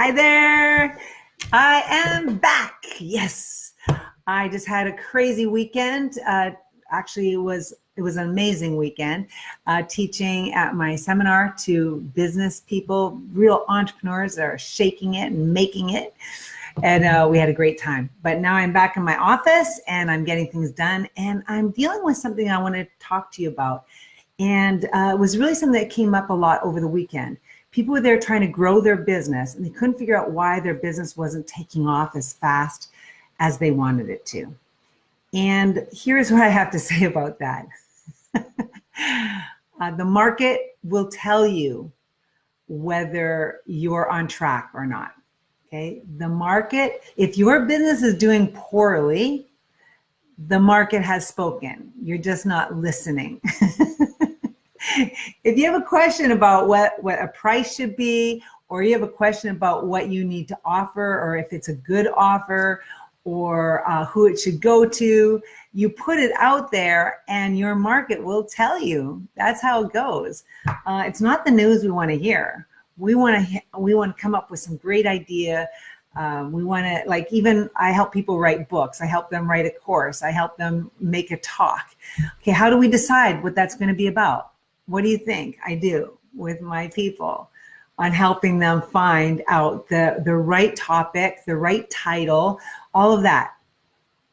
Hi there. I am back. Yes. I just had a crazy weekend. Actually, it was an amazing weekend teaching at my seminar to business people, real entrepreneurs that are shaking it and making it. And we had a great time. But now I'm back in my office and I'm getting things done. And I'm dealing with something I want to talk to you about. And it was really something that came up a lot over the weekend. People were there trying to grow their business and they couldn't figure out why their business wasn't taking off as fast as they wanted it to. And here's what I have to say about that. The market will tell you whether you're on track or not. Okay. The market, if your business is doing poorly, the market has spoken. You're just not listening. If you have a question about what a price should be, or you have a question about what you need to offer, or if it's a good offer, or who it should go to, you put it out there and your market will tell you. That's how it goes. It's not the news we want to hear. We want to come up with some great idea. We want to, like, even I help people write books. I help them write a course. I help them make a talk. Okay, how do we decide what that's going to be about? What do you think I do with my people on helping them find out the right topic, the right title, all of that?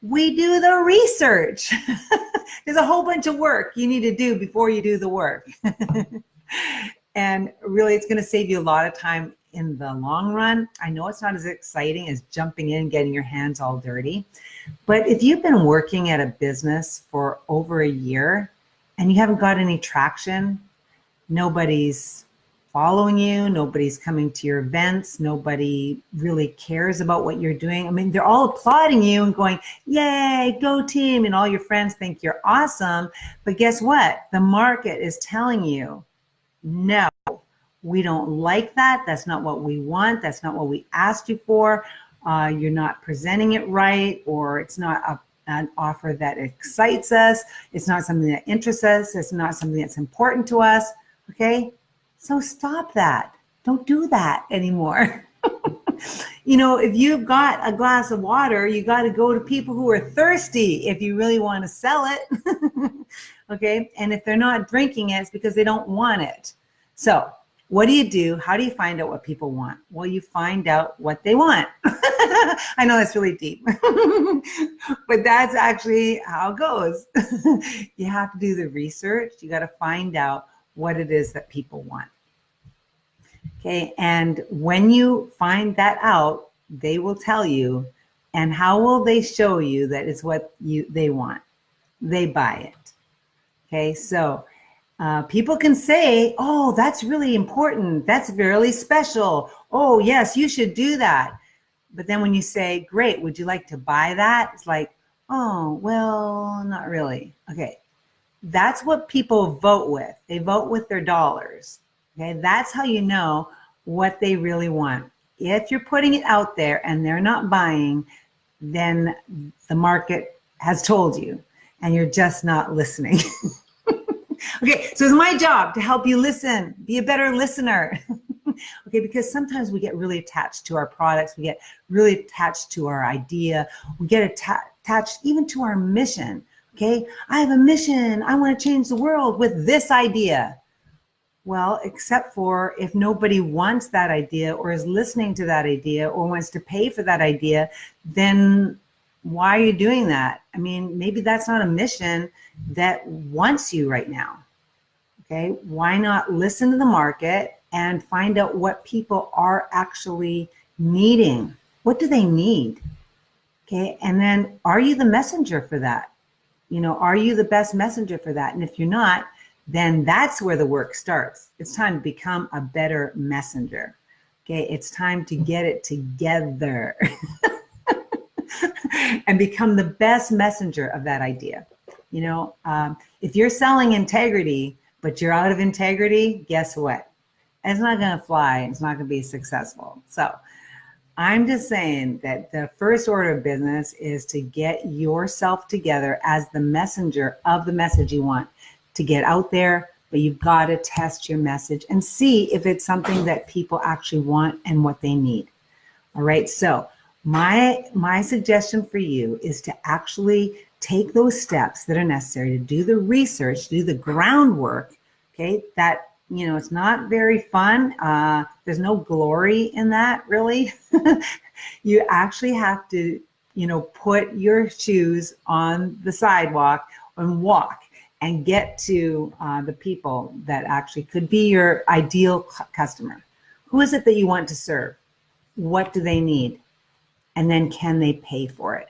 We do the research. There's a whole bunch of work you need to do before you do the work. And really, it's going to save you a lot of time in the long run. I know it's not as exciting as jumping in and getting your hands all dirty. But if you've been working at a business for over a year and you haven't got any traction, nobody's following you, nobody's coming to your events, nobody really cares about what you're doing. I mean, they're all applauding you and going, yay, go team, and all your friends think you're awesome. But guess what? The market is telling you, no, we don't like that. That's not what we want. That's not what we asked you for. You're not presenting it right, or it's not an offer that excites us. It's not something that interests us. It's not something that's important to us. Okay? So stop that. Don't do that anymore. You know, if you've got a glass of water, you got to go to people who are thirsty if you really want to sell it. Okay? And if they're not drinking it, it's because they don't want it. So what do you do? How do you find out what people want? Well, you find out what they want. I know that's really deep, but that's actually how it goes. You have to do the research. You got to find out what it is that people want. Okay, and when you find that out, they will tell you. And how will they show you that it's what they want? They buy it. Okay, so people can say, oh, that's really important. That's really special. Oh, yes, you should do that. But then when you say, great, would you like to buy that? It's like, oh, well, not really. Okay, that's what people vote with. They vote with their dollars. Okay, that's how you know what they really want. If you're putting it out there and they're not buying, then the market has told you and you're just not listening. Okay, so it's my job to help you listen, be a better listener. Okay, because sometimes we get really attached to our products, we get really attached to our idea, we get attached even to our mission. Okay, I have a mission, I want to change the world with this idea. Well, except for if nobody wants that idea or is listening to that idea or wants to pay for that idea, then why are you doing that? I mean, maybe that's not a mission that wants you right now. Okay, why not listen to the market and find out what people are actually needing? What do they need? Okay, and then are you the messenger for that? You know, are you the best messenger for that? And if you're not, then that's where the work starts. It's time to become a better messenger. Okay, it's time to get it together and become the best messenger of that idea. You know, if you're selling integrity, but you're out of integrity, guess what? It's not going to fly. It's not going to be successful. So I'm just saying that the first order of business is to get yourself together as the messenger of the message you want to get out there, but you've got to test your message and see if it's something that people actually want and what they need. All right. So my suggestion for you is to actually take those steps that are necessary to do the research, do the groundwork. Okay. That, it's not very fun. There's no glory in that, really. You actually have to, put your shoes on the sidewalk and walk and get to the people that actually could be your ideal customer. Who is it that you want to serve? What do they need? And then can they pay for it?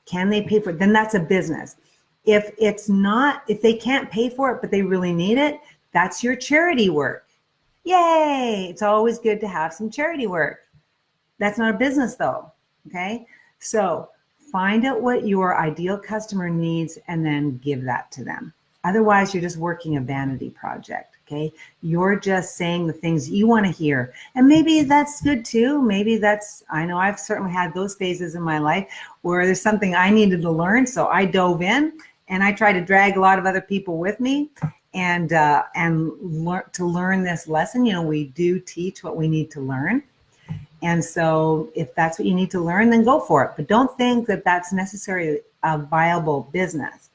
Can they pay for it? Then that's a business. If they can't pay for it, but they really need it, that's your charity work. Yay! It's always good to have some charity work. That's not a business though, okay? So find out what your ideal customer needs and then give that to them. Otherwise, you're just working a vanity project, okay? You're just saying the things you want to hear. And maybe that's good too. I know I've certainly had those phases in my life where there's something I needed to learn. So I dove in and I tried to drag a lot of other people with me and learn this lesson. We do teach what we need to learn. And so if that's what you need to learn, then go for it. But don't think that that's necessarily a viable business.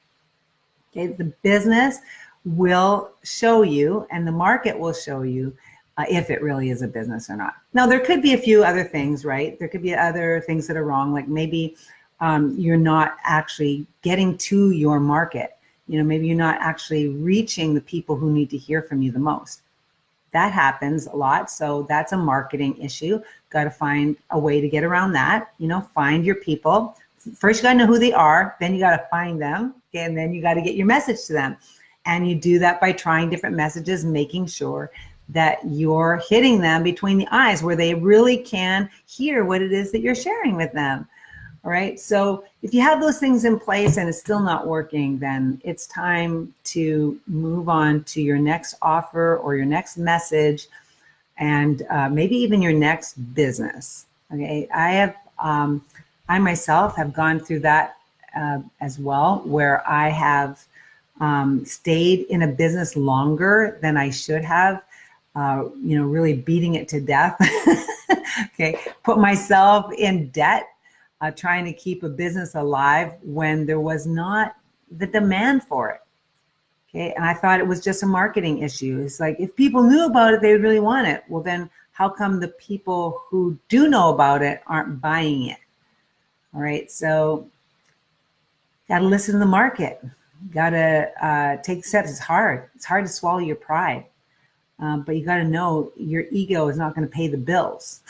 Okay, the business will show you and the market will show you if it really is a business or not. Now, there could be a few other things, right? There could be other things that are wrong, like maybe you're not actually getting to your market. Maybe you're not actually reaching the people who need to hear from you the most. That happens a lot. So that's a marketing issue. Got to find a way to get around that. Find your people. First, you got to know who they are. Then you got to find them. Okay, and then you got to get your message to them. And you do that by trying different messages, making sure that you're hitting them between the eyes where they really can hear what it is that you're sharing with them. All right. So if you have those things in place and it's still not working, then it's time to move on to your next offer or your next message and maybe even your next business. Okay. I myself have gone through that as well, where I have stayed in a business longer than I should have, really beating it to death. Okay. Put myself in debt. Trying to keep a business alive when there was not the demand for it. Okay. And I thought it was just a marketing issue. It's like, if people knew about it, they would really want it. Well, then how come the people who do know about it aren't buying it? All right. So got to listen to the market. Got to take steps. It's hard. It's hard to swallow your pride. But you got to know your ego is not going to pay the bills.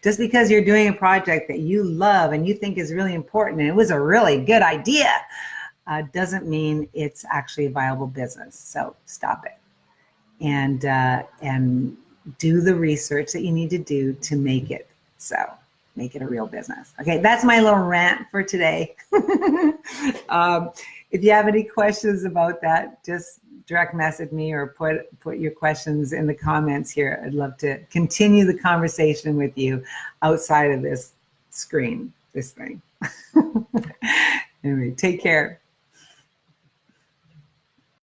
Just because you're doing a project that you love and you think is really important and it was a really good idea doesn't mean it's actually a viable business. So stop it and do the research that you need to do to make it make it a real business. Okay, that's my little rant for today. If you have any questions about that, just direct message me or put your questions in the comments here. I'd love to continue the conversation with you outside of this screen, this thing. Anyway, take care.